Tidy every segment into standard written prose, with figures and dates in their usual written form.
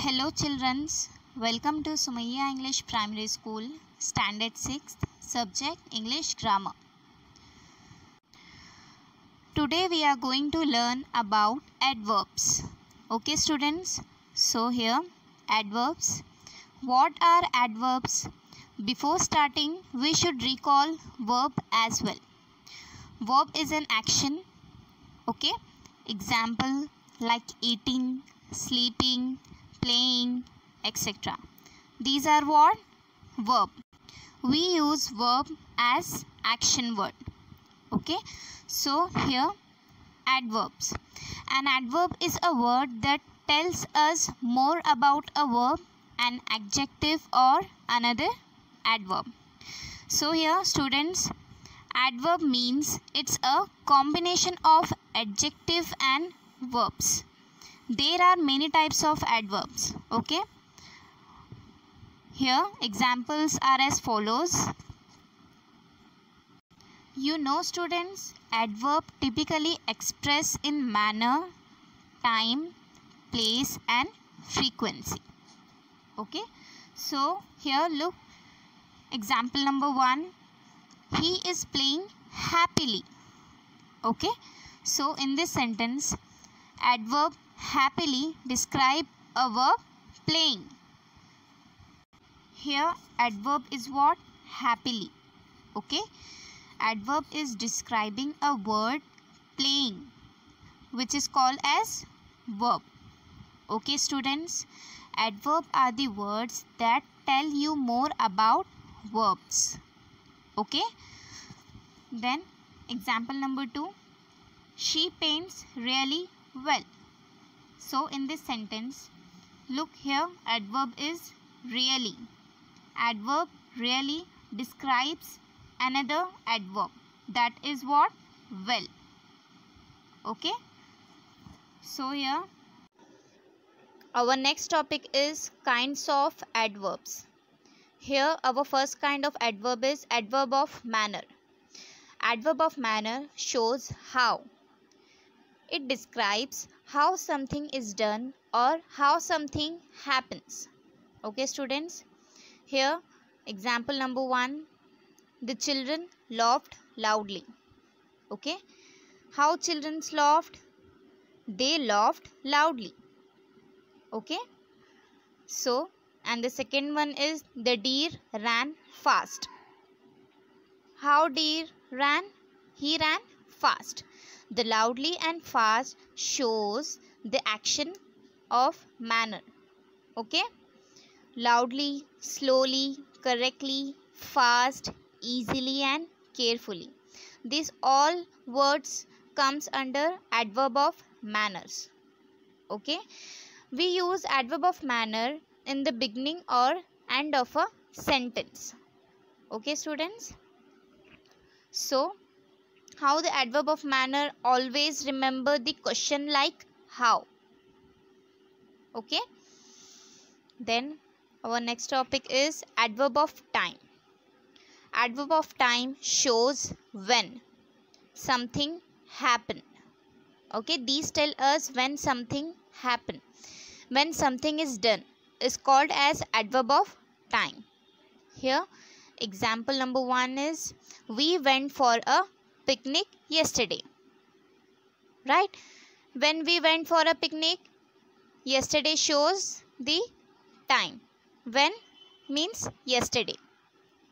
Hello children, welcome to Sumaya English Primary School, Standard 6th, Subject English Grammar. Today we are going to learn about adverbs. Okay students, so here adverbs. What are adverbs? Before starting, we should recall verb as well. Verb is an action. Okay, example like eating, sleeping, playing, etc. These are what? Verb. We use verb as action word. Okay, so here adverbs. An adverb is a word that tells us more about a verb, an adjective or another adverb. So here students, adverb means it's a combination of adjective and verbs. There are many types of adverbs. Okay, here examples are as follows. You know students, adverb typically express in manner, time, place and frequency. Okay, so here look, example number 1, he is playing happily. Okay, so in this sentence, adverb happily describe a verb playing. Here adverb is what? Happily. Okay, adverb is describing a word playing, which is called as verb. Okay students, adverb are the words that tell you more about verbs. Okay, then example number 2, she paints really well. So in this sentence, look here, adverb is really. Adverb really describes another adverb, that is what? Well. Okay, so here our next topic is kinds of adverbs. Here our first kind of adverb is adverb of manner. Adverb of manner shows how. It describes how something is done or how something happens. Okay students, here example number 1, the children laughed loudly. Okay, how children laughed? They laughed loudly. Okay, so and the second one is the deer ran fast. How deer ran? He ran fast. The loudly and fast shows the action of manner. Okay, loudly, slowly, correctly, fast, easily and carefully. These all words comes under adverb of manners. Okay, we use adverb of manner in the beginning or end of a sentence. Okay students, so how the adverb of manner, always remember the question like how. Okay, then our next topic is adverb of time. Adverb of time shows when something happened. Okay, these tell us when something happened. When something is done is called as adverb of time. Here example number 1 is we went for a picnic yesterday. Right, when we went for a picnic yesterday shows the time. When means yesterday.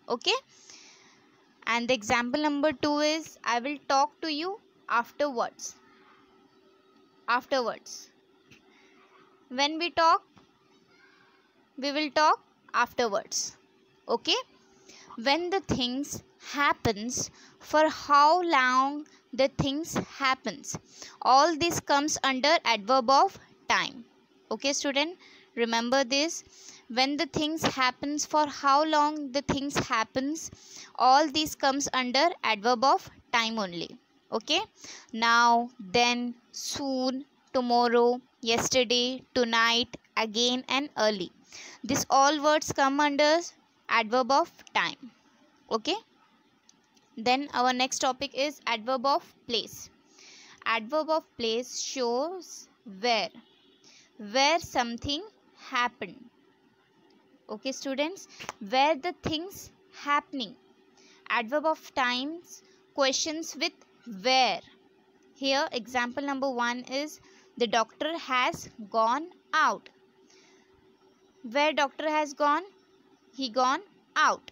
Okay, and the example number 2 is I will talk to you afterwards. Afterwards, when we talk, we will talk afterwards. Okay, when the things happens, for how long the things happens, all this comes under adverb of time. Okay student, remember this, when the things happens, for how long the things happens, all this comes under adverb of time only. Okay, now, then, soon, tomorrow, yesterday, tonight, again and early, these all words come under adverb of time. Okay, then our next topic is adverb of place. Adverb of place shows where something happened. Okay students, where the things happening. Adverb of times questions with where. Here example number 1 is the doctor has gone out. Where doctor has gone? He gone out,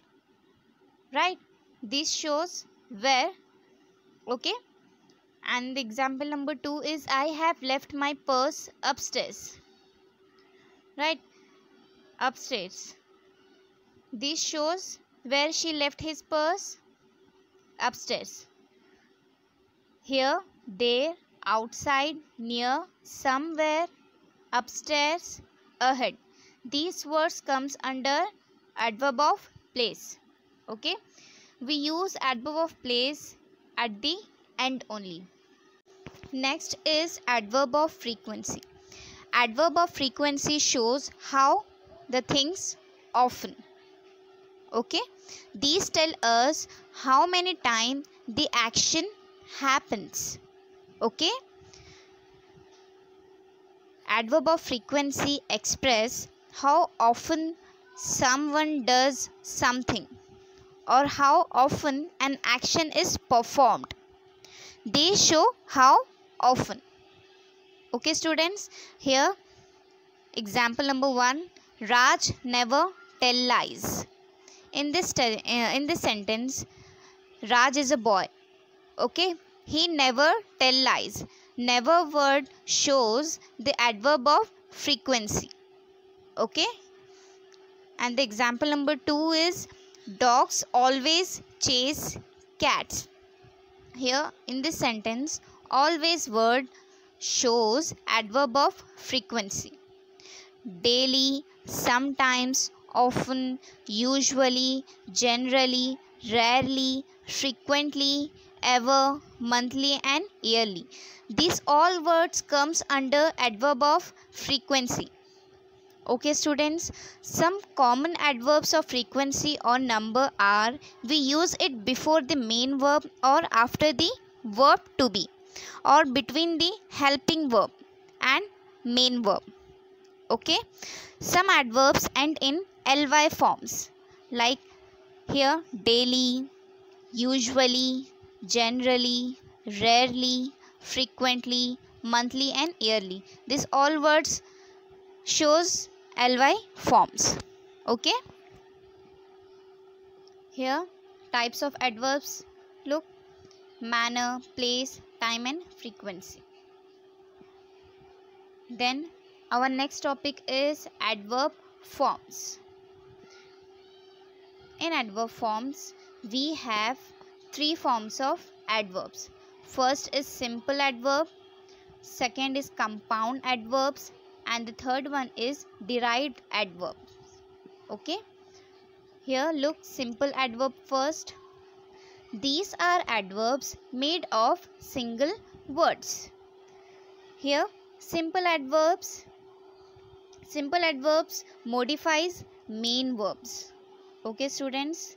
right? This shows where. Okay, and the example number 2 is I have left my purse upstairs, right? Upstairs. This shows where she left his purse. Upstairs. Here, there, outside, near, somewhere, upstairs, ahead. These words comes under adverb of place. Okay, we use adverb of place at the end only. Next is adverb of frequency. Adverb of frequency shows how the things often. Okay, these tell us how many times the action happens. Okay, adverb of frequency express how often someone does something or how often an action is performed. They show how often. Okay students, here example number 1, Raj never tell lies. In this sentence, Raj is a boy. Okay, he never tell lies. Never word shows the adverb of frequency. Okay, and the example number 2 is dogs always chase cats. Here in this sentence, always word shows adverb of frequency. Daily, sometimes, often, usually, generally, rarely, frequently, ever, monthly and yearly. These all words comes under adverb of frequency. Okay students, some common adverbs of frequency or number are we use it before the main verb or after the verb to be or between the helping verb and main verb. Okay, some adverbs end in ly forms like here daily, usually, generally, rarely, frequently, monthly and yearly. These all words shows ly forms. Okay, here types of adverbs, look, manner, place, time and frequency. Then our next topic is adverb forms. In adverb forms, we have 3 forms of adverbs. First is simple adverb, second is compound adverbs, and the third one is derived adverbs. Okay, here look, simple adverb first. These are adverbs made of single words. Here simple adverbs modifies main verbs. Okay students,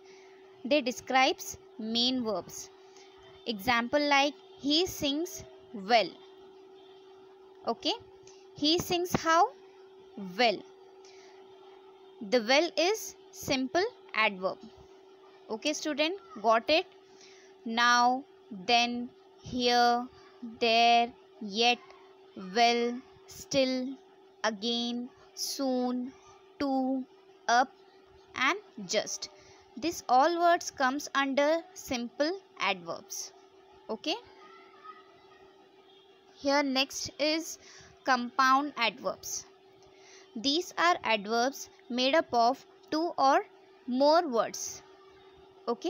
they describes main verbs. Example like he sings well. Okay, he sings how? Well. The well is simple adverb. Okay student, got it? Now, then, here, there, yet, well, still, again, soon, to, up and just. This all words comes under simple adverbs. Okay. Here next is compound adverbs. These are adverbs made up of 2 or more words. Okay.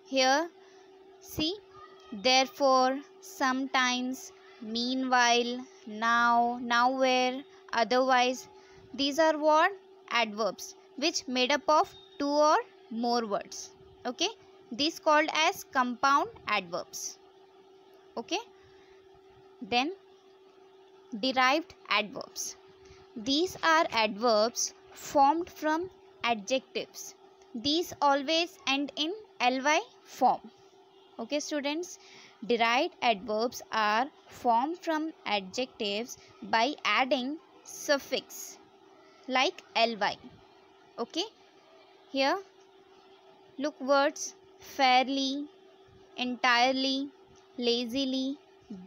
Here see, therefore, sometimes, meanwhile, now, nowhere, otherwise. These are what? Adverbs which made up of 2 or more words. Okay, these called as compound adverbs. Okay, then derived adverbs. These are adverbs formed from adjectives. These always end in ly form. Okay students, derived adverbs are formed from adjectives by adding suffix like ly. Okay, here look words fairly, entirely, lazily,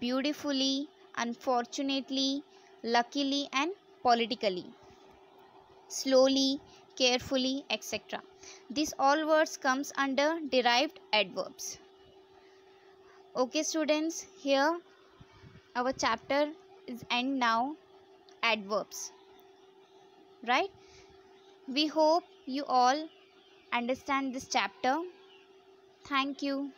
beautifully, unfortunately, luckily and politically, slowly, carefully, etc. These all words comes under derived adverbs. Okay students, here our chapter is end now, adverbs, right? We hope you all understand this chapter. Thank you.